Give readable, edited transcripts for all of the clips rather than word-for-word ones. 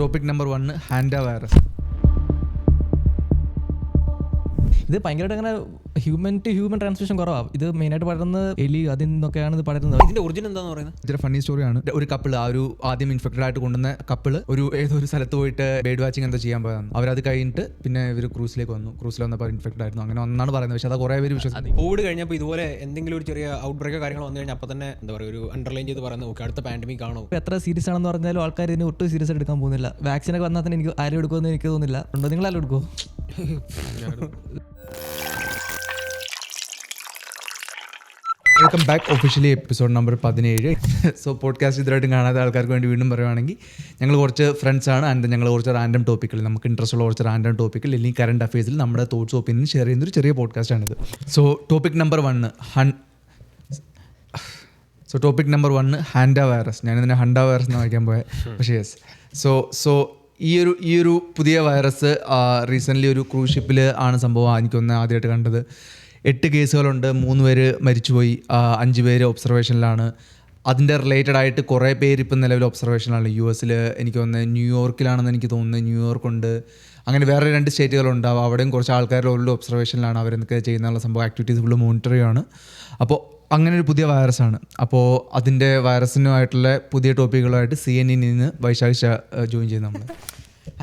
Topic number 1 Hanta virus. ഇത് ഭയങ്കരമായിട്ട് അങ്ങനെ ഹ്യൂമൻ ടു ഹ്യൂമൻ ട്രാൻസ്മിഷൻ കുറവാണ്. ഇത് മെയിനായിട്ട് പടരുന്നത് എലി അതിൽ നിന്നൊക്കെയാണ് ഇത് പടരുന്നത്. ഇതിന്റെ ഒറിജിൻ എന്താന്ന് പറയുന്നത്? ഇച്ചിരി ഫണ്ണി സ്റ്റോറിയാണ്. ഒരു കപ്പിൾ ആദ്യം ഇൻഫെക്റ്റഡ് ആയിട്ട് കൊണ്ടുവന്ന കപ്പിൾ ഏതോ ഒരു സ്ഥലത്ത് പോയിട്ട് ബേഡ് വാച്ചിങ് എന്താ ചെയ്യാൻ പോയതാണ്. അവരത് കഴിഞ്ഞിട്ട് പിന്നെ ഇവർ ക്രൂസിലേക്ക് വന്നു. ക്രൂസിൽ വന്നപ്പോൾ ഇൻഫെക്റ്റഡ് ആയിരുന്നു. അങ്ങനെ ഒന്നാണ് പറയുന്നത്. പക്ഷേ അത് കുറേ പേര് വിശ്വസിച്ചു. കോവിഡ് കഴിഞ്ഞപ്പോൾ ഇതുപോലെ എന്തെങ്കിലും ഒരു ചെറിയ ഔട്ട് ബ്രേക്കോ കാര്യങ്ങളോ വന്നു കഴിഞ്ഞാൽ അപ്പോൾ തന്നെ എന്താ പറയുക ഒരു അണ്ടർലൈൻ ചെയ്ത് പറയുന്നത് നോക്കി അടുത്ത പാൻഡമിക് ആണോ. എത്ര സീരിയസ് ആണെന്ന് പറഞ്ഞാലും ആൾക്കാർ ഇതിന് ഒട്ടും സീരിയസ് എടുക്കാൻ പോകുന്നില്ല. വാക്സിനൊക്കെ വന്നാൽ തന്നെ എനിക്ക് ആരും എടുക്കുമെന്ന് എനിക്ക് തോന്നുന്നില്ല. ഉണ്ടോ നിങ്ങൾ ആരും എടുക്കുമോ? Welcome back. Officially episode number 17. So podcast ഇതുവരായിട്ടും കാണാത്ത ആൾക്കാർക്ക് വേണ്ടി വീണ്ടും പറയുവാണെങ്കിൽ ഞങ്ങൾ കുറച്ച് ഫ്രണ്ട്സാണ്. ആൻഡ് ഞങ്ങൾ കുറച്ച് റാൻഡം ടോപ്പിക്കിൽ നമുക്ക് ഇൻട്രസ്റ്റ് ഉള്ള കുറച്ച് റാൻഡം ടോപ്പിക്കിൽ അല്ലെങ്കിൽ കറണ്ട് അഫയേഴ്സിൽ നമ്മുടെ തോട്ട്സ് ഒപ്പീനിയൻ ഷെയർ ചെയ്യുന്നൊരു ചെറിയ പോഡ്കാസ്റ്റാണിത്. So topic number 1 Hanta virus. ഞാനിതിനെ ഹണ്ട വൈറസ് എന്ന് വായിക്കാൻ പോയത്. പക്ഷേ യെസ്. സോ ഈ ഒരു പുതിയ വൈറസ് റീസെൻ്റ്ലി ഒരു ക്രൂസ് ഷിപ്പിൽ ആണ് സംഭവം. എനിക്കൊന്ന് ആദ്യമായിട്ട് കണ്ടത്. 8 കേസുകളുണ്ട്. 3 പേര് മരിച്ചുപോയി. 5 പേര് ഒബ്സർവേഷനിലാണ്. അതിൻ്റെ റിലേറ്റഡ് ആയിട്ട് കുറേ പേര് ഇപ്പം നിലവിൽ ഒബ്സർവേഷനിലാണ്. US എനിക്ക് തോന്നുന്നത് ന്യൂയോർക്കിലാണെന്ന് എനിക്ക് തോന്നുന്നത്. ന്യൂയോർക്കുണ്ട്, അങ്ങനെ വേറെ 2 സ്റ്റേറ്റുകളുണ്ട്. അവിടെയും കുറച്ച് ആൾക്കാർ ഓൾറെഡി ഒബ്സർവേഷനിലാണ്. അവരെന്തൊക്കെ ചെയ്യുന്നുള്ള സംഭവം ആക്ടിവിറ്റീസ് ഫുള്ള് മോണിറ്റർ ചെയ്യുകയാണ്. അപ്പോൾ അങ്ങനെ ഒരു പുതിയ വൈറസാണ്. അപ്പോൾ അതിൻ്റെ വൈറസിനുമായിട്ടുള്ള പുതിയ ടോപ്പിക്കുകളായിട്ട് CNN നിന്ന് വൈശാഖ ജോയിൻ ചെയ്യുന്ന നമ്മൾ.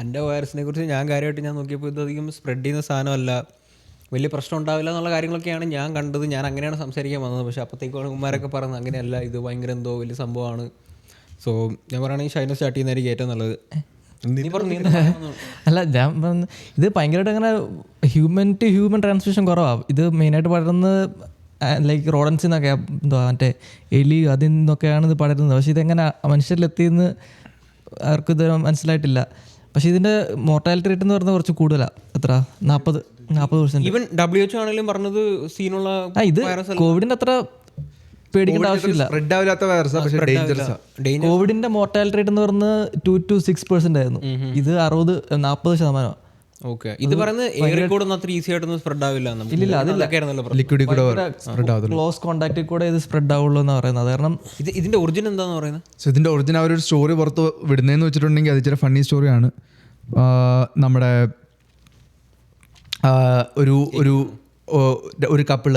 എൻ്റെ വൈറസിനെ കുറിച്ച് കാര്യമായിട്ട് നോക്കിയപ്പോൾ ഇതധികം സ്പ്രെഡ് ചെയ്യുന്ന സാധനമല്ല, വലിയ പ്രശ്നം ഉണ്ടാവില്ല എന്നുള്ള കാര്യങ്ങളൊക്കെയാണ് ഞാൻ കണ്ടത്. ഞാൻ അങ്ങനെയാണ് സംസാരിക്കാൻ വന്നത്. പക്ഷേ അപ്പോഴത്തേക്കും ഉമ്മാരൊക്കെ പറയുന്നത് അങ്ങനെയല്ല, ഇത് ഭയങ്കര എന്തോ വലിയ സംഭവമാണ്. സോ ഞാൻ പറയുകയാണെങ്കിൽ ഷൈന സ്റ്റാർട്ട് ചെയ്യുന്നതായിരിക്കും ഏറ്റവും നല്ലത്. അല്ല, ഞാൻ ഇത് ഭയങ്കരമായിട്ട് അങ്ങനെ ഹ്യൂമൻ ടു ഹ്യൂമൻ ട്രാൻസ്മിഷൻ കുറവാണ്. ഇത് മെയിനായിട്ട് പടരുന്നത് ലൈക്ക് റോഡൻസിൽ നിന്നൊക്കെ, എന്തോ മറ്റേ എലി അതിൽ നിന്നൊക്കെയാണ് ഇത് പടരുന്നത്. പക്ഷേ ഇതെങ്ങനെ മനുഷ്യരിലെത്തിയെന്ന് ആർക്കും ഇത് മനസ്സിലായിട്ടില്ല. പക്ഷേ ഇതിൻ്റെ മോർട്ടാലിറ്റി റേറ്റ് എന്ന് പറയുന്നത് കുറച്ച് കൂടുതലാണ്. എത്ര? 40%. ഈവൻ WHO ആണെങ്കിലും പറഞ്ഞത് സീനുള്ള ഇത് കോവിഡിൻ്റെ അത്ര പേടിക്കേണ്ട ആവശ്യമില്ല. സ്പ്രെഡ് ആവില്ലാത്ത വൈറസാണ്, പക്ഷേ ഡേഞ്ചറസ്. കോവിഡിൻ്റെ മോർട്ടാലിറ്റി റേറ്റ് എന്ന് പറയുന്നത് 2 to 6% ആയിരുന്നു. ഇത് 40%. ഓക്കെ, ഇത് പറയുന്നത് എയറിൽ കൂടെ അത്ര ഈസി ആയിട്ടൊന്നും സ്പ്രെഡ് ആവില്ല. ലിക്വിഡിൽ കൂടെ സ്പ്രെഡ് ആവുന്നു. ക്ലോസ് കോൺടാക്റ്റിൽ കൂടെ ഇത് സ്പ്രെഡ് ആവുള്ളൂ എന്ന് പറയുന്നത്. കാരണം ഇതിന്റെ ഒറിജിൻ എന്താന്ന് പറയുന്നത്? സോ ഇതിൻ്റെ ഒറിജിൻ അവരൊരു സ്റ്റോറി പുറത്ത് വിടുന്നതെന്ന് വെച്ചിട്ടുണ്ടെങ്കിൽ അത് ഇച്ചിരി ഫണ്ണി സ്റ്റോറിയാണ്. നമ്മുടെ ഒരു കപ്പിൾ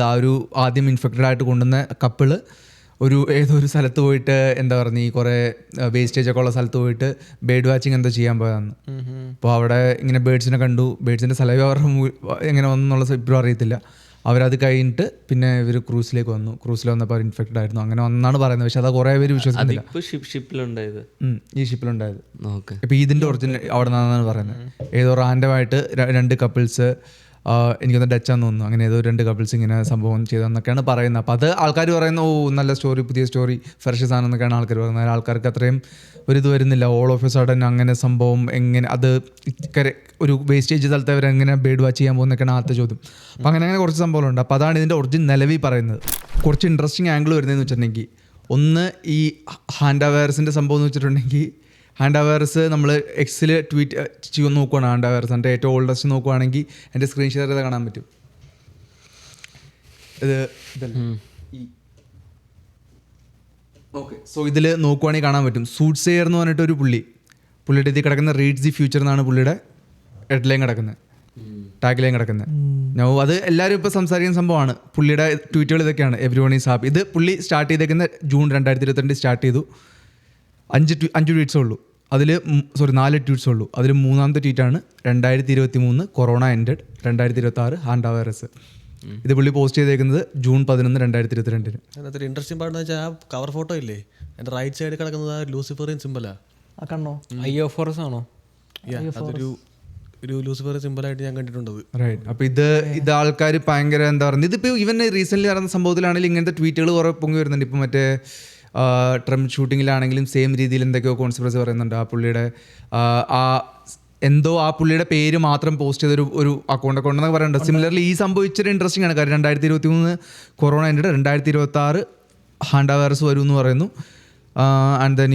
ആദ്യം ഇൻഫെക്റ്റഡ് ആയിട്ട് കൊണ്ടുവന്ന കപ്പിൾ ഏതോ ഒരു സ്ഥലത്ത് പോയിട്ട് എന്താ പറയുക, ഈ കുറേ വേസ്റ്റേജ് ഒക്കെ ഉള്ള സ്ഥലത്ത് പോയിട്ട് ബേഡ് വാച്ചിങ് എന്തോ ചെയ്യാൻ പോയതാണ്. അപ്പോൾ അവിടെ ഇങ്ങനെ ബേഡ്സിനെ കണ്ടു. ബേഡ്സിൻ്റെ സ്ഥലം അവരുടെ എങ്ങനെ വന്നുള്ള ഇപ്പോഴും അറിയത്തില്ല. അവരത് കഴിഞ്ഞിട്ട് പിന്നെ ഇവർ ക്രൂസിലേക്ക് വന്നു. ക്രൂസിൽ വന്നപ്പോൾ അവർ ഇൻഫെക്റ്റഡ് ആയിരുന്നു. അങ്ങനെ ഒന്നാണ് പറയുന്നത്. പക്ഷെ അത് കുറേ പേര് വിശ്വസിക്കുന്നില്ല. ഈ ഷിപ്പിലുണ്ടായത്. ഇപ്പോൾ ഇതിൻ്റെ ഒറിജിനൽ അവിടെ നിന്നാണ് പറയുന്നത്. ഏതോ റാൻഡമായിട്ട് 2 കപ്പിൾസ്, എനിക്കൊന്ന് ഡച്ചാന്ന് തോന്നുന്നു, അങ്ങനെ ഏതോ 2 കപ്പിൾസ് ഇങ്ങനെ സംഭവം ചെയ്തതെന്നൊക്കെയാണ് പറയുന്നത്. അപ്പോൾ അത് ആൾക്കാർ പറയുന്നത് നല്ല സ്റ്റോറി, പുതിയ സ്റ്റോറി, ഫ്രഷ് സാധനം എന്നൊക്കെയാണ് ആൾക്കാർ പറയുന്നത്. ആൾക്കാർക്ക് അത്രയും ഒരിത് വരുന്നില്ല. ഓൾ ഓഫ് എ സഡൻ അങ്ങനെ സംഭവം എങ്ങനെ അത് ഒരു വേസ്റ്റേജ് സ്ഥലത്ത് അവരെങ്ങനെ ബേഡ് വാച്ച് ചെയ്യാൻ പോകുന്നൊക്കെയാണ് ആദ്യത്തെ ചോദ്യം. അപ്പോൾ അങ്ങനെ കുറച്ച് സംഭവങ്ങളുണ്ട്. അപ്പോൾ അതാണ് ഇതിൻ്റെ ഒറിജിൻ നിലവിൽ പറയുന്നത്. കുറച്ച് ഇൻട്രസ്റ്റിംഗ് ആംഗിൾ വരുന്നതെന്ന് വെച്ചിട്ടുണ്ടെങ്കിൽ, ഒന്ന് ഈ ഹാൻഡ വൈറസിൻ്റെ സംഭവം എന്ന് വെച്ചിട്ടുണ്ടെങ്കിൽ, ഹാൻഡ വൈറസ് നമ്മൾ എക്സിൽ ട്വീറ്റ് ചെയ്യുമെന്ന് നോക്കുവാണ്. ഹാൻഡ വൈറസ് എൻ്റെ ഏറ്റവും ഓൾഡസ്റ്റ് നോക്കുവാണെങ്കിൽ എൻ്റെ സ്ക്രീൻ ഷെയർ ചെയ്ത് കാണാൻ പറ്റും. ഓക്കെ, സോ ഇതിൽ നോക്കുവാണെങ്കിൽ കാണാൻ പറ്റും. സൂട്ട്സെയർ എന്ന് പറഞ്ഞിട്ടൊരു പുള്ളിയുടെ ഇതിൽ കിടക്കുന്ന റീഡ്സ് ദി ഫ്യൂച്ചർ എന്നാണ് പുള്ളിയുടെ ഹെഡ്ലൈൻ കിടക്കുന്നത്, ടാഗ് ലൈൻ കിടക്കുന്നത്. അത് എല്ലാവരും ഇപ്പോൾ സംസാരിക്കുന്ന സംഭവമാണ്. പുള്ളിയുടെ ട്വീറ്റുകൾ ഇതൊക്കെയാണ്. Every one is happy. ഇത് പുള്ളി സ്റ്റാർട്ട് ചെയ്തേക്കുന്നത് ജൂൺ 2022 സ്റ്റാർട്ട് ചെയ്തു. 5 ട്വീറ്റ്സേ ഉള്ളൂ. 4 ട്വീറ്റ്സേ ഉള്ളൂ. അതിൽ 3ാമത്തെ ട്വീറ്റാണ് 2023 കൊറോണ എൻഡഡ്, 2026 ഹാൻഡ വൈറസ്. ഇത് പുള്ളി പോസ്റ്റ് ചെയ്തേക്കുന്നത് ജൂൺ 11, 2022. അതിനകത്തൊരു ഇൻട്രസ്റ്റിംഗ് പാർട്ട് എന്ന് വെച്ചാൽ ആ കവർ ഫോട്ടോ ഇല്ലേ, എൻ്റെ റൈറ്റ് സൈഡിൽ കിടക്കുന്നത് ആ ലൂസിഫറിയൻ സിമ്പലാ. കണ്ണോ? IOFORS ആണോ? ഒരു ലൂസിഫറിയൻ സിമ്പലായിട്ട് ഞാൻ കണ്ടിട്ടുണ്ട്. റൈറ്റ്. അപ്പോൾ ഇത് ആൾക്കാർ ഭയങ്കര എന്താ പറയുന്നത്, ഇതിപ്പോൾ ഈവൻ റീസെൻ്റ്ലി നടന്ന സംഭവത്തിലാണെങ്കിലും ഇങ്ങനത്തെ ട്വീറ്റുകൾ കുറേ പൊങ്ങി വരുന്നുണ്ട്. ഇപ്പോൾ മറ്റേ ട്രംപ് ഷൂട്ടിങ്ങിലാണെങ്കിലും സെയിം രീതിയിൽ എന്തൊക്കെയോ കോൺസ്പിറസി പറയുന്നുണ്ട്. ആ പുള്ളിയുടെ എന്തോ ആ പുള്ളിയുടെ പേര് മാത്രം പോസ്റ്റ് ചെയ്തൊരു അക്കൗണ്ടൊക്കെ ഉണ്ടെന്നൊക്കെ പറയുന്നുണ്ട്. സിമിലർലി ഈ സംഭവിച്ചൊരു ഇൻട്രസ്റ്റിംഗ് ആണ്. കാര്യം 2023 കൊറോണ എൻ്റെ 2026 ഹാൻഡ വൈറസ് വരും എന്ന് പറയുന്നു. ആൻഡ് ദെൻ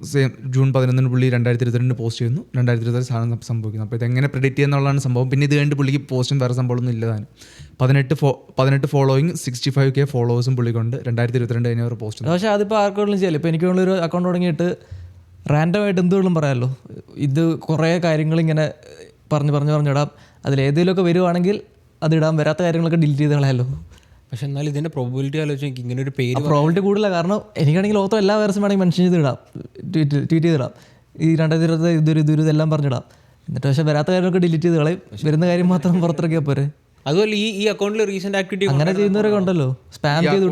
സെയിം ജൂൺ 11 പുള്ളി 2022 പോസ്റ്റ് ചെയ്യുന്നു. 2026 സാധനം സംഭവിക്കുന്നു. അപ്പോൾ ഇതെങ്ങനെ പ്രെഡിക്റ്റ് ചെയ്യുന്നുള്ളതാണ് സംഭവം. പിന്നെ ഇത് കഴിഞ്ഞിട്ട് പുള്ളിക്ക് പോസ്റ്റും വേറെ സംഭവമൊന്നും ഇല്ലതാണ്. 18 ഫോളോയിങ് 65K ഫോളോവേഴ്സും പുള്ളിക്കുണ്ട്. 2022 കഴിഞ്ഞ പോസ്റ്റ്. പക്ഷേ അതിപ്പോൾ ആർക്കെങ്കിലും ചെയ്യാം. ഇപ്പോൾ എനിക്കുള്ളൊരു അക്കൗണ്ട് തുടങ്ങിയിട്ട് റാൻഡമായിട്ട് എന്തുകൊണ്ടും പറയാമല്ലോ. ഇത് കുറേ കാര്യങ്ങളിങ്ങനെ പറഞ്ഞിടാം. അതിലേതെങ്കിലുമൊക്കെ വരുവാണെങ്കിൽ അതിടാം, വരാത്ത കാര്യങ്ങളൊക്കെ ഡിലീറ്റ് ചെയ്ത് കളയാമല്ലോ. പക്ഷെ എന്നാലും ഇതിൻ്റെ പ്രോബിലിറ്റി ആലോചിച്ച് എനിക്ക് ഇങ്ങനെ ഒരു പേര് പ്രോബിലിറ്റി കൂടുതലാണ്. കാരണം എനിക്കാണെങ്കിൽ ലോകത്തും എല്ലാ വൈറസും വേണമെങ്കിൽ മെൻഷൻ ചെയ്തിടാം, ട്വീറ്റ് ചെയ്തിടാം, ഈ 2020 ഇതെല്ലാം പറഞ്ഞിടാം. എന്നിട്ട് പക്ഷേ വരാത്ത കാര്യങ്ങളൊക്കെ ഡിലീറ്റ് ചെയ്ത് കളയും, വരുന്ന കാര്യം മാത്രം പുറത്തിറക്കിയാൽ പോരെ. അതുപോലെ ഈ അക്കൗണ്ടിൽ റീസെന്റ് ആക്ടിവിറ്റി അങ്ങനെ ചെയ്യുന്നവരൊക്കെ ഉണ്ടല്ലോ, സ്പാം ചെയ്ത്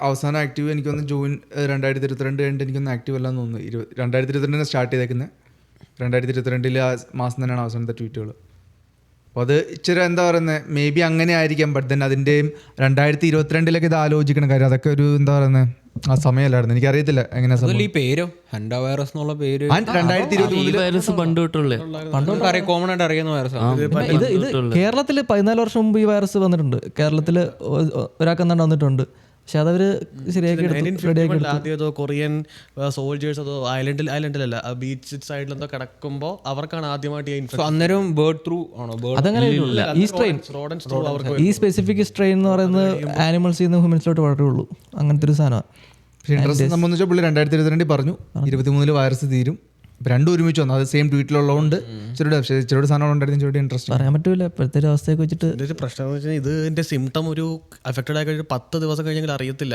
അവസാനം ആക്റ്റീവ് എനിക്കൊന്ന് ജൂൺ 2022 കഴിഞ്ഞിട്ട് എനിക്കൊന്ന് ആക്റ്റീവ് അല്ലാന്ന് തോന്നുന്നു. 2022 സ്റ്റാർട്ട് ചെയ്തേക്കുന്നത് 2022 ആ മാസം തന്നെയാണ് അവസാനത്തെ ട്വീറ്റുകൾ. അപ്പോൾ അത് ഇച്ചിരി എന്താ പറയുന്നത്, മേ ബി അങ്ങനെ ആയിരിക്കാം. ബട്ട് ദെൻ അതിൻ്റെയും 2022 ഇത് ആലോചിക്കണം കാര്യം. അതൊക്കെ ഒരു എന്താ പറയുന്നത് ആ സമയമല്ലായിരുന്നു, എനിക്കറിയത്തില്ല എങ്ങനെയാ ഈ പേരോ ഹണ്ട വൈറസ് എന്നുള്ള പേര് 2023 വൈറസ് പണ്ട് തൊട്ടുള്ളേ, കോമൺ ആയിട്ട് അറിയുന്ന വൈറസാണ്. ഇത് കേരളത്തിൽ 14 വർഷം മുമ്പ് ഈ വൈറസ് വന്നിട്ടുണ്ട്. കേരളത്തിൽ ഒരാൾക്ക് എന്താണ് വന്നിട്ടുണ്ട്. പക്ഷെ അതവർ ശരിയാക്കി ആദ്യം കൊറിയൻ സോൾജേഴ്സ് അതോ ഐലൻഡിലല്ല ബീച്ച് സൈഡിലെന്തോ കിടക്കുമ്പോൾ അവർക്കാണ് ആദ്യമായിട്ട് അന്നേരം ബേർഡ് ത്രൂ ആണോ? അതങ്ങനെ ഈ സ്പെസിഫിക് സ്ട്രെയിൻ എന്ന് പറയുന്നത് ആനിമൽസിൽ നിന്ന് ഹ്യൂമൻസിലോട്ട് വളരുള്ളൂ, അങ്ങനത്തെ ഒരു സാധനമാണ്. പക്ഷേ ഇൻട്രസ്റ്റ് സംബന്ധിച്ചാൽ പുള്ളി 2022 പറഞ്ഞു 2023 വൈറസ് തീരും. ഇപ്പം രണ്ടും ഒരുമിച്ച് വന്നു. അത് സെയിം ട്വീറ്റിലുള്ളതുകൊണ്ട് ചെറുടെ സാധനം ഉണ്ടായിരുന്നു, ചെറുടെ ഇൻട്രസ്റ്റ് പറയാൻ പറ്റൂല ഇപ്പോഴത്തെ ഒരു അവസ്ഥയൊക്കെ വെച്ചിട്ട്. ഒരു പ്രശ്നം എന്ന് വെച്ചാൽ ഇതിന്റെ സിംറ്റം ഒരു അഫക്റ്റഡ് ആയി കഴിഞ്ഞാൽ 10 ദിവസം കഴിഞ്ഞെങ്കിൽ അറിയത്തില്ല.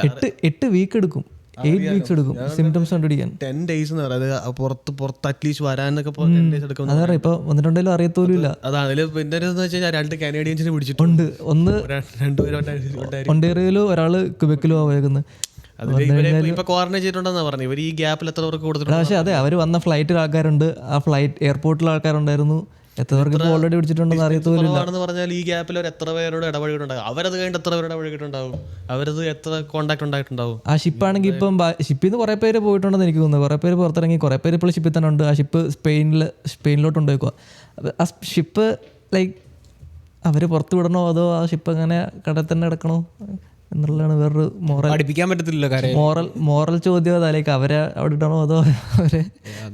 8 വീക്ക് എടുക്കും, 8 വീക്സ് എടുക്കും സിംറ്റംസ് കണ്ടുപിടിക്കാൻ. 10 days എന്ന് പറയുന്നത് പുറത്ത് അറ്റ്ലീസ്റ്റ് വരാനൊക്കെ 10 days എടുക്കും. അതറിയാം, ഇപ്പൊ വന്നിട്ടുണ്ടെങ്കിലും അറിയത്തോലും ഇല്ല. അതാണ് അതിൽ പിന്നെ എന്ന് വെച്ചാൽ 2 കാനേഡിയൻസിനെ പിടിച്ചിട്ടുണ്ട്. ഒന്ന് രണ്ടുപേരും ഒണ്ടേറിയയിലോ ഒരാള് ക്യുബെക്കിലോ ആവേക്കുന്നത്. ഇപ്പൊ ക്വാറന്റൈൻ ചെയ്തിട്ടുണ്ടെന്നാ പറഞ്ഞു. ഇവർ ഈ ഗ്യാപ്പിൽ എത്ര പേർക്ക് കൊടുത്തിട്ടുണ്ട്? പക്ഷേ അതെ, അവർ വന്ന ഫ്ലൈറ്റിൽ ആൾക്കാരുണ്ട്, ആ ഫ്ലൈറ്റ് എയർപോർട്ടിൽ ആൾക്കാരുണ്ടായിരുന്നു. എത്ര പേർക്ക് ഇപ്പോൾ ഓൾറെഡി പിടിച്ചിട്ടുണ്ടെന്ന് അറിയത്തോലില്ല. പറഞ്ഞാൽ ഈ ഗ്യാപ്പിൽ അവർ എത്ര പേരോട് ഇടപഴകിയിട്ടുണ്ടാവും, അവരത് കഴിഞ്ഞിട്ട് എത്ര പേരോട് ഇടപഴകിയിട്ടുണ്ടാവും, അവരത് എത്ര കോൺടാക്ട് ഉണ്ടായിട്ടുണ്ടാവും. ആ ഷിപ്പാണെങ്കിൽ ഇപ്പം ഷിപ്പിൽ നിന്ന് കുറേ പേര് പോയിട്ടുണ്ടെന്ന് എനിക്ക് തോന്നുന്നു. കുറേ പേര് പുറത്തിറങ്ങി, കുറേ പേര് ഇപ്പോൾ ഷിപ്പിൽ തന്നെ ഉണ്ട്. ആ ഷിപ്പ് സ്പെയിനിലോട്ട് കൊണ്ടുപോയിക്കുക. ആ ഷിപ്പ് ലൈക്ക് അവർ പുറത്ത് വിടണോ അതോ ആ ഷിപ്പ് അങ്ങനെ കടയിൽ തന്നെ കിടക്കണോ എന്നുള്ളതാണ് വേറൊരു പഠിപ്പിക്കാൻ പറ്റത്തില്ല മോറൽ ചോദ്യം. അതാലേക്ക് അവരെ അവിടെ ഇടണോ അതോ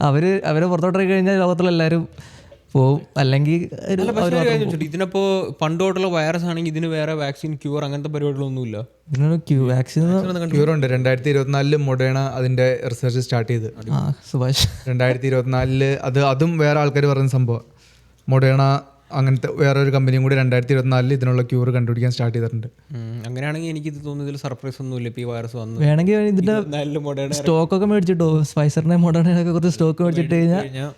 അവരെ പുറത്തോട്ടിറങ്ങി കഴിഞ്ഞാൽ ലോകത്തിലെല്ലാവരും പോവും. അല്ലെങ്കിൽ ഇതിനിപ്പോ പണ്ടോട്ടുള്ള വൈറസ് ആണെങ്കിൽ ഇതിന് വേറെ വാക്സിൻ ക്യൂർ അങ്ങനത്തെ പരിപാടികളൊന്നുമില്ല. ഇതിനൊരു വാക്സിൻ ക്യൂർ ഉണ്ട്. 2024 മൊഡേണ അതിന്റെ റിസർച്ച് സ്റ്റാർട്ട് ചെയ്ത്. സുഭാഷ് 2024 അതും വേറെ ആൾക്കാർ പറയുന്ന സംഭവം. മൊഡേണ അങ്ങനത്തെ വേറൊരു കമ്പനിയും കൂടി 2024 ഇതിനുള്ള ക്യൂർ കണ്ടുപിടിക്കാൻ സ്റ്റാർട്ട് ചെയ്തിട്ടുണ്ട്. അങ്ങനെയാണെങ്കിൽ എനിക്ക് ഇത് തോന്നുന്നു ഇതിൽ സർപ്രൈസ് ഒന്നുമില്ല. ഇപ്പോൾ ഈ വൈറസ് വന്നു വേണമെങ്കിൽ ഇതിന്റെ സ്റ്റോക്കൊക്കെ മേടിച്ചിട്ടോ, ഫൈസറിനെ മൊഡേണയൊക്കെ കുറച്ച് സ്റ്റോക്ക് മേടിച്ചിട്ട് കഴിഞ്ഞാൽ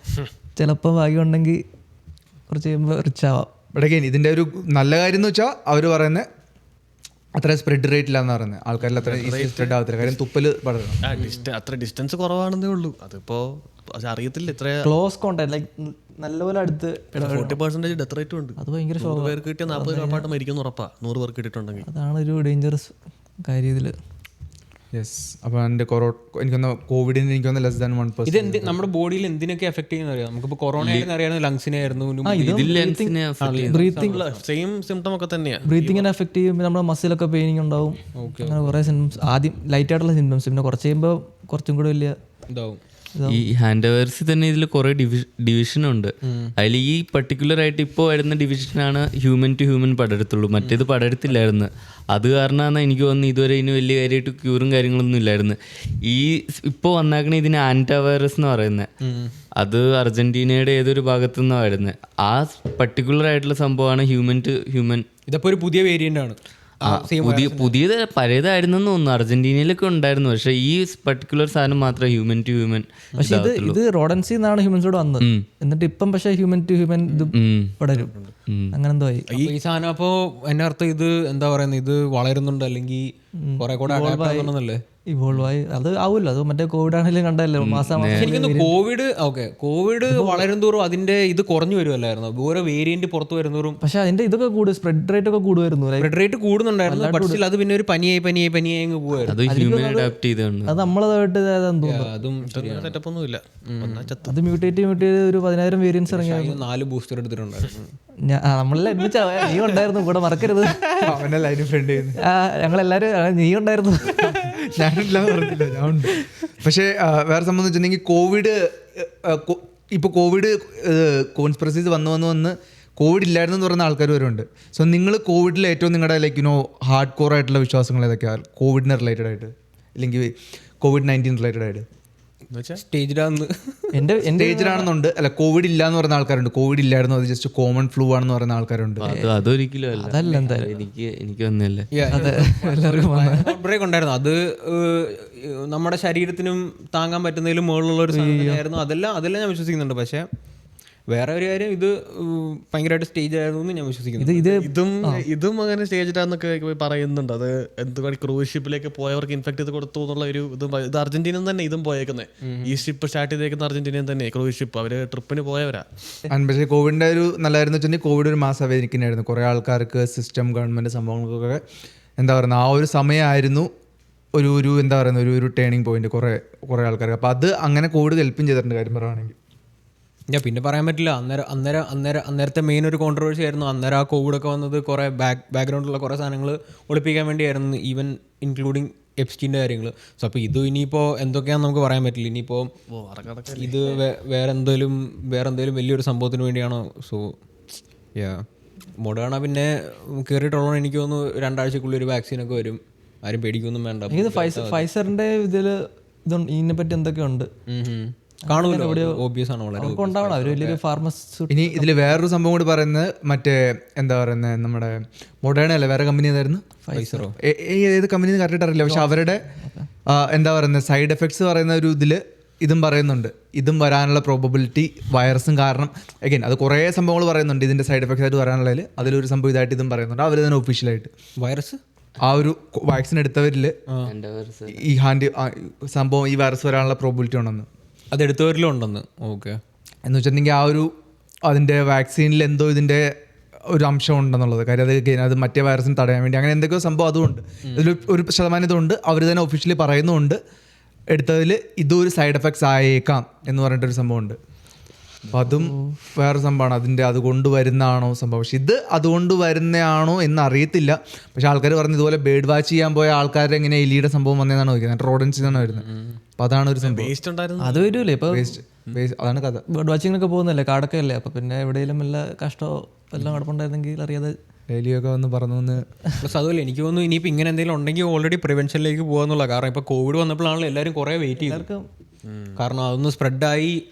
ചിലപ്പോൾ ഭാഗ്യമുണ്ടെങ്കിൽ കുറച്ച് കഴിയുമ്പോൾ റിച്ച് ആവാം. ഇവിടെ ഇതിൻ്റെ ഒരു നല്ല കാര്യം എന്ന് വെച്ചാൽ അവർ പറയുന്നത് അത്ര സ്പ്രെഡ് റേറ്റ് ഇല്ലാന്ന് പറയുന്നത്. ആൾക്കാരിൽ അത്ര ഈസി സ്പ്രെഡ് ആവത്തില്ല, കാര്യം തുപ്പല് പടരണം. അത്ര ഡിസ്റ്റൻസ് കുറവാണെന്നേ ഉള്ളൂ. അതിപ്പോ അറിയത്തില്ല ഇത്ര ക്ലോസ് കോണ്ടാക്ട് ലൈക്ക് നല്ലപോലെ അടുത്ത് 40% ഡെത്ത് റേറ്റും ഉണ്ട്. അത് ഭയങ്കര 100 പേർക്ക് കിട്ടിയ 40 ഉറപ്പായിട്ട് മരിക്കുന്നു ഉറപ്പാ. 100 പേർക്ക് കിട്ടിയിട്ടുണ്ടെങ്കിൽ അതാണ് ഒരു ഡേഞ്ചറസ് കാര്യം ഇതില്. യെസ്. അപ്പോൾ എൻ്റെ എനിക്കൊന്ന് കോവിഡിന് എനിക്കൊന്ന് ലെസ് ദാൻ 1%. ഇത് നമ്മുടെ ബോഡിയിൽ എന്തിനൊക്കെ എഫക്ട് ചെയ്യുന്ന അറിയാം. നമുക്കിപ്പോൾ കൊറോണ അറിയാം, ലങ്സിനെ ആയിരുന്നു, സെയിം സിംറ്റം ഒക്കെ തന്നെയാണ്. ബ്രീത്തിങ്ങിനെ എഫക്ട് ചെയ്യും, നമ്മുടെ മസിലൊക്കെ പെയിനിങ് ഉണ്ടാവും, അങ്ങനെ കുറേ സിംറ്റംസ്. ആദ്യം ലൈറ്റ് ആയിട്ടുള്ള സിംറ്റംസ്, പിന്നെ കുറച്ച് കഴിയുമ്പോൾ കുറച്ചും കൂടെ വലിയ ഇതാവും. ഈ ഹാൻഡ് വൈറസിൽ തന്നെ ഇതിൽ കുറേ ഡിവിഷൻ ഉണ്ട്. അതിൽ ഈ പർട്ടിക്കുലർ ആയിട്ട് ഇപ്പോൾ വരുന്ന ഡിവിഷനാണ് ഹ്യൂമൻ ടു ഹ്യൂമൻ പടരത്തുള്ളൂ. മറ്റേത് പടരത്തില്ലായിരുന്നു. അത് കാരണമാണ് എനിക്ക് തോന്നുന്നു ഇതുവരെ ഇതിന് വലിയ കാര്യമായിട്ട് ക്യൂറും കാര്യങ്ങളൊന്നും ഇല്ലായിരുന്നു. ഈ ഇപ്പോൾ വന്നാക്കണ ഇതിന് ആൻറ്റാ വൈറസ് എന്ന് പറയുന്നത്, അത് അർജന്റീനയുടെ ഏതൊരു ഭാഗത്തു നിന്നാണ് വരുന്നത്. ആ പർട്ടിക്കുലർ ആയിട്ടുള്ള സംഭവമാണ് ഹ്യൂമൻ ടു ഹ്യൂമൻ. ഇതിപ്പോൾ ഒരു പുതിയ വേരിയന്റ് ആണ്. പുതിയത് പഴയതായിരുന്നെന്ന് തോന്നുന്നു. അർജന്റീനയിലൊക്കെ ഉണ്ടായിരുന്നു, പക്ഷെ ഈ പർട്ടിക്കുലർ സാധനം മാത്രമേ ഹ്യൂമൻ ടു ഹ്യൂമൻ. പക്ഷെ ഇത് റോഡൻസിൽ നിന്നാണ് ഹ്യൂമൻസോട് വന്നത്. എന്നിട്ട് ഇപ്പം പക്ഷെ ഹ്യൂമൻ ടു ഹ്യൂമൻ ഇത് പടരും. അങ്ങനെ എന്തോ ഈ സാധനം അപ്പോ എന്നെ അർത്ഥം ഇത് എന്താ പറയുന്നത്, ഇത് വളരുന്നുണ്ട് അല്ലെങ്കിൽ കുറെ കൂടെ അല്ലേ ഇവോൾവ് ആയി. അത് ആവുമല്ലോ, അത് മറ്റേ കോവിഡ് ആണെങ്കിലും കണ്ടല്ലോ മാസം. എനിക്കൊന്ന് കോവിഡ് വളരും തോറും അതിന്റെ ഇത് കുറഞ്ഞു വരുമല്ലായിരുന്നു, ഓരോ വേരിയന്റ് പുറത്തു വരുന്നോറും. പക്ഷെ അതിന്റെ ഇതൊക്കെ കൂടും, സ്പ്രെഡ് റേറ്റ് ഒക്കെ കൂടുമായിരുന്നു. സ്പ്രെഡ് റേറ്റ് കൂടുന്നുണ്ടായിരുന്നു, പക്ഷേ അത് പിന്നെ ഒരു പനിയായി അങ്ങ് പോകുമായിരുന്നു. അത് നമ്മളതായിട്ട് അതും സെറ്റപ്പ് ഒന്നും ഇല്ല. അത് മ്യൂട്ടേറ്റ് ഒരു 10,000 വേരിയൻസ് ഇറങ്ങി. 4 ബൂസ്റ്റർ എടുത്തിട്ടുണ്ടായിരുന്നു. നമ്മളെല്ലാം ഒരുമിച്ച് നീ ഉണ്ടായിരുന്നു കൂടെ, മറക്കരുത്. ഞങ്ങളെല്ലാരും നീ ഉണ്ടായിരുന്നു, ഞാനില്ലാന്ന് പറഞ്ഞില്ല, ഞാനുണ്ട്. പക്ഷേ വേറെ സംബന്ധം വെച്ചിട്ടുണ്ടെങ്കിൽ കോവിഡ് കോൺസ്പിറസീസ് വന്ന് കോവിഡ് ഇല്ലായിരുന്നു എന്ന് പറയുന്ന ആൾക്കാർ വരുന്നുണ്ട്. സോ നിങ്ങൾ കോവിഡിൽ ഏറ്റവും നിങ്ങളുടെ ഹാർഡ് കോർ ആയിട്ടുള്ള വിശ്വാസങ്ങൾ ഏതൊക്കെയാണ് കോവിഡിന് റിലേറ്റഡ് ആയിട്ട്, അല്ലെങ്കിൽ COVID-19 റിലേറ്റഡ് ആയിട്ട്? സ്റ്റേജിലാന്ന് എൻ്റെ സ്റ്റേജിലാണെന്നുണ്ട്. അല്ല, കോവിഡ് ഇല്ല എന്ന് പറയുന്ന ആൾക്കാരുണ്ട്, കോവിഡ് ഇല്ലായിരുന്നു, അത് ജസ്റ്റ് കോമൺ ഫ്ലൂ ആണെന്ന് പറയുന്ന ആൾക്കാരുണ്ട്. അതൊരിക്കലും അല്ല. അതല്ല എന്തായാലും എനിക്ക് വന്നല്ലേ. ബ്രേക്ക് ഉണ്ടായിരുന്നു. അത് നമ്മുടെ ശരീരത്തിനും താങ്ങാൻ പറ്റുന്നതിലും മുകളിലുള്ള ഒരു സാധനമായിരുന്നു. അതെല്ലാം ഞാൻ വിശ്വസിക്കുന്നുണ്ട്. പക്ഷേ വേറെ ഒരു കാര്യം, ഇത് ഭയങ്കരമായിട്ട് സ്റ്റേജ് ആയിരുന്നു എന്ന് ഞാൻ വിശ്വസിക്കുന്നു. ഇതും അങ്ങനെ സ്റ്റേജിലാന്നൊക്കെ പറയുന്നുണ്ട്. അത് എന്തുകൊണ്ട് ക്രൂസ് ഷിപ്പിലേക്ക് പോയവർക്ക് ഇൻഫെക്ട് ചെയ്ത് കൊടുത്തു എന്നുള്ള ഒരു ഇത് അർജന്റീന തന്നെ ഇതും പോയേക്കുന്നത്. ഈ ഷിപ്പ് സ്റ്റാർട്ട് ചെയ്തേക്കുന്ന അർജന്റീന തന്നെ, ക്രൂസ് ഷിപ്പ്. അവര് ട്രിപ്പിന് പോയവരാ. പക്ഷേ കോവിഡിൻ്റെ ഒരു നല്ലതായിരുന്നു വെച്ചിട്ടുണ്ടെങ്കിൽ കോവിഡ് ഒരു മാസം അവരിക്കുന്നായിരുന്നു. കുറേ ആൾക്കാർക്ക് സിസ്റ്റം, ഗവൺമെൻറ് സംഭവങ്ങൾക്കൊക്കെ എന്താ പറയുന്നത്, ആ ഒരു സമയമായിരുന്നു ഒരു എന്താ പറയുന്നത് ഒരു ടേണിംഗ് പോയിന്റ് കുറേ ആൾക്കാർക്ക്. അപ്പോൾ അത് അങ്ങനെ കോവിഡ് ഹെൽപ്പും ചെയ്തിട്ടുണ്ട് കാര്യം പറയുകയാണെങ്കിൽ. പിന്നെ പറയാൻ പറ്റില്ല. അന്നേരത്തെ മെയിൻ ഒരു കോൺട്രവേഴ്സി ആയിരുന്നു. അന്നേരം ആ കോവിഡൊക്കെ വന്നത് കുറേ ബാക്ക്ഗ്രൗണ്ടിലുള്ള കുറേ സാധനങ്ങൾ ഒളിപ്പിക്കാൻ വേണ്ടിയായിരുന്നു, ഈവൻ ഇൻക്ലൂഡിങ് എപ്സ്റ്റീൻ്റെ കാര്യങ്ങൾ. സോ അപ്പോൾ ഇത് ഇനിയിപ്പോൾ എന്തൊക്കെയാണെന്ന് നമുക്ക് പറയാൻ പറ്റില്ല. ഇനിയിപ്പോൾ ഇത് വേറെ എന്തെങ്കിലും വലിയൊരു സംഭവത്തിന് വേണ്ടിയാണോ? സോ മൊഡേണ പിന്നെ കയറിയിട്ടുള്ളതാണ്. എനിക്ക് തോന്നുന്നു 2 ആഴ്ചക്കുള്ളിൽ ഒരു വാക്സിനൊക്കെ വരും. ആരും പേടിക്കൊന്നും വേണ്ട. ഇത് ഫൈസറിൻ്റെ ഇതിൽ ഇതിനെപ്പറ്റി എന്തൊക്കെയുണ്ട് കാണുമല്ലോ, ഓബ്വിയസ് ആണ്. വളരെ ഉണ്ടാവണം അവർ വലിയൊരു ഫാർമസ്യൂട്ട്. ഇനി ഇതിൽ വേറൊരു സംഭവം കൂടി പറയുന്നത്, മറ്റേ എന്താ പറയുന്നത്, നമ്മുടെ മൊഡേണ അല്ല, വേറെ കമ്പനി ഏതായിരുന്നു, ഫൈസറോ, ഏത് കമ്പനി കറക്റ്റ് അറിയില്ല. പക്ഷെ അവരുടെ എന്താ പറയുന്നത് സൈഡ് എഫക്ട്സ് പറയുന്ന ഒരു ഇതിൽ ഇതും പറയുന്നുണ്ട്. ഇതും വരാനുള്ള പ്രോബബിലിറ്റി വൈറസും കാരണം. അഗൈൻ അത് കുറേ സംഭവങ്ങൾ പറയുന്നുണ്ട് ഇതിൻ്റെ സൈഡ് എഫക്ട്സ് ആയിട്ട് വരാനുള്ളതിൽ. അതിലൊരു സംഭവം ഇതായിട്ട് ഇതും പറയുന്നുണ്ട്. അവർ തന്നെ ഒഫീഷ്യലായിട്ട് വൈറസ് ആ ഒരു വാക്സിൻ എടുത്തവരിൽ ഈ സംഭവം ഈ വൈറസ് വരാനുള്ള പ്രോബിലിറ്റി ഉണ്ടെന്ന്, അതെടുത്തവരിലും ഉണ്ടെന്ന്. ഓക്കെ, എന്ന് വെച്ചിട്ടുണ്ടെങ്കിൽ ആ ഒരു അതിൻ്റെ വാക്സിനിൽ എന്തോ ഇതിൻ്റെ ഒരു അംശം ഉണ്ടെന്നുള്ളത് കാര്യം. അത് മറ്റേ വൈറസിന് തടയാൻ വേണ്ടി അങ്ങനെ എന്തൊക്കെയോ സംഭവം അതുകൊണ്ട് ഇതിൽ ഒരു ശതമാനം ഇതുണ്ട്. അവർ തന്നെ ഒഫീഷ്യലി പറയുന്നുണ്ട് എടുത്തതിൽ ഇതൊരു സൈഡ് എഫക്ട്സ് ആയേക്കാം എന്ന് പറഞ്ഞിട്ടൊരു സംഭവമുണ്ട്. അപ്പം അതും വേറെ സംഭവമാണ്. അതിൻ്റെ അതുകൊണ്ട് വരുന്നതാണോ സംഭവം. പക്ഷെ ഇത് അതുകൊണ്ട് വരുന്നതാണോ എന്ന് അറിയത്തില്ല. പക്ഷെ ആൾക്കാർ പറഞ്ഞു ഇതുപോലെ ബേർഡ് വാച്ച് ചെയ്യാൻ പോയ ആൾക്കാരുടെ എങ്ങനെ എലിയുടെ സംഭവം വന്നതെന്നാണ് നോക്കിയത്, റോഡൻസിൽ നിന്നാണ് വരുന്നത്. അപ്പം അതാണ് ഒരു സംഭവം. അത് വരൂലേ ഇപ്പോൾ അതാണ് കഥ. ബേർഡ് വാച്ചിങ്ങിനൊക്കെ പോകുന്നല്ലേ, കാടൊക്കെ അല്ലേ. അപ്പം പിന്നെ എവിടെയെങ്കിലും വല്ല കഷ്ടമോ എല്ലാം കിടപ്പുണ്ടായിരുന്നെങ്കിൽ അറിയാതെ എലിയൊക്കെ വന്ന് പറഞ്ഞു. പ്ലസ് അതുപോലെ എനിക്ക് തോന്നുന്നു ഇനിയിപ്പോൾ ഇങ്ങനെ എന്തെങ്കിലും ഉണ്ടെങ്കിൽ ഓൾറെഡി പ്രിവെൻഷനിലേക്ക് പോകാന്നുള്ള. കാരണം ഇപ്പോൾ കോവിഡ് വന്നപ്പോഴാണല്ലോ എല്ലാവരും കുറേ വെയിറ്റ് ചെയ്തു. കാരണം അതൊന്ന്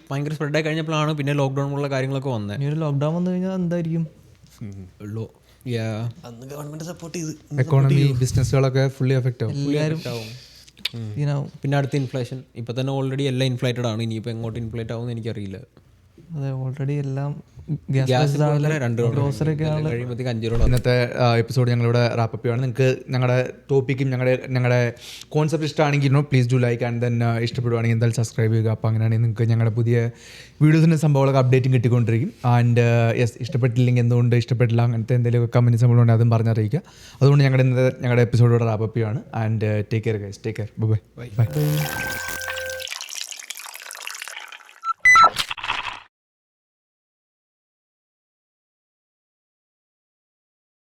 ഭയങ്കര സ്പ്രെഡായി കഴിഞ്ഞപ്പോഴാണ് പിന്നെ ലോക്ക്ഡൗൺ പോലുള്ള കാര്യങ്ങളൊക്കെ വന്നത്. ഇനി ഒരു ലോക്ക്ഡൗൺ വന്നു കഴിഞ്ഞാൽ എന്തായിരിക്കും അന്ന് ഗവൺമെന്റ് സപ്പോർട്ട് ചെയ്ത് എക്കോണമി ബിസിനസ്സുകളൊക്കെ ഫുള്ളി എഫക്റ്റ് ആവും. പിന്നെ അടുത്ത ഇൻഫ്ലേഷൻ. ഇപ്പം തന്നെ ഓൾറെഡി എല്ലാം ഇൻഫ്ലേറ്റഡ് ആണ്. ഇനിയിപ്പോൾ എങ്ങോട്ട് ഇൻഫ്ലേറ്റ് ആവുമെന്ന് എനിക്കറിയില്ല. അതെ, ഓൾറെഡി എല്ലാം ഇന്നത്തെ എപ്പിസോഡ് ഞങ്ങളിവിടെ റാപ്പപ്പ് ചെയ്യുകയാണ്. നിങ്ങൾക്ക് ഞങ്ങളുടെ ടോപ്പിക്കും ഞങ്ങളുടെ കോൺസെപ്റ്റ് ഇഷ്ടമാണെങ്കിൽ please do like and then ഇഷ്ടപ്പെടുവാണെങ്കിൽ എന്തായാലും സബ്സ്ക്രൈബ് ചെയ്യുക. അപ്പോൾ അങ്ങനെയാണെങ്കിൽ നിങ്ങൾക്ക് ഞങ്ങളുടെ പുതിയ വീഡിയോസിൻ്റെ സംഭവങ്ങളൊക്കെ അപ്ഡേറ്റും കിട്ടിക്കൊണ്ടിരിക്കും. ആൻഡ് യെസ്, ഇഷ്ടപ്പെട്ടില്ലെങ്കിൽ എന്തുകൊണ്ട് ഇഷ്ടപ്പെട്ടില്ല അങ്ങനത്തെ എന്തെങ്കിലും കമൻറ്റ് സംഭവമുണ്ടെങ്കിൽ അതും പറഞ്ഞറിയിക്കുക. അതുകൊണ്ട് ഞങ്ങളുടെ എപ്പിസോഡ് ഇവിടെ റാപ്പപ്പ് ചെയ്യുകയാണ്. And take care guys, take care, bye bye.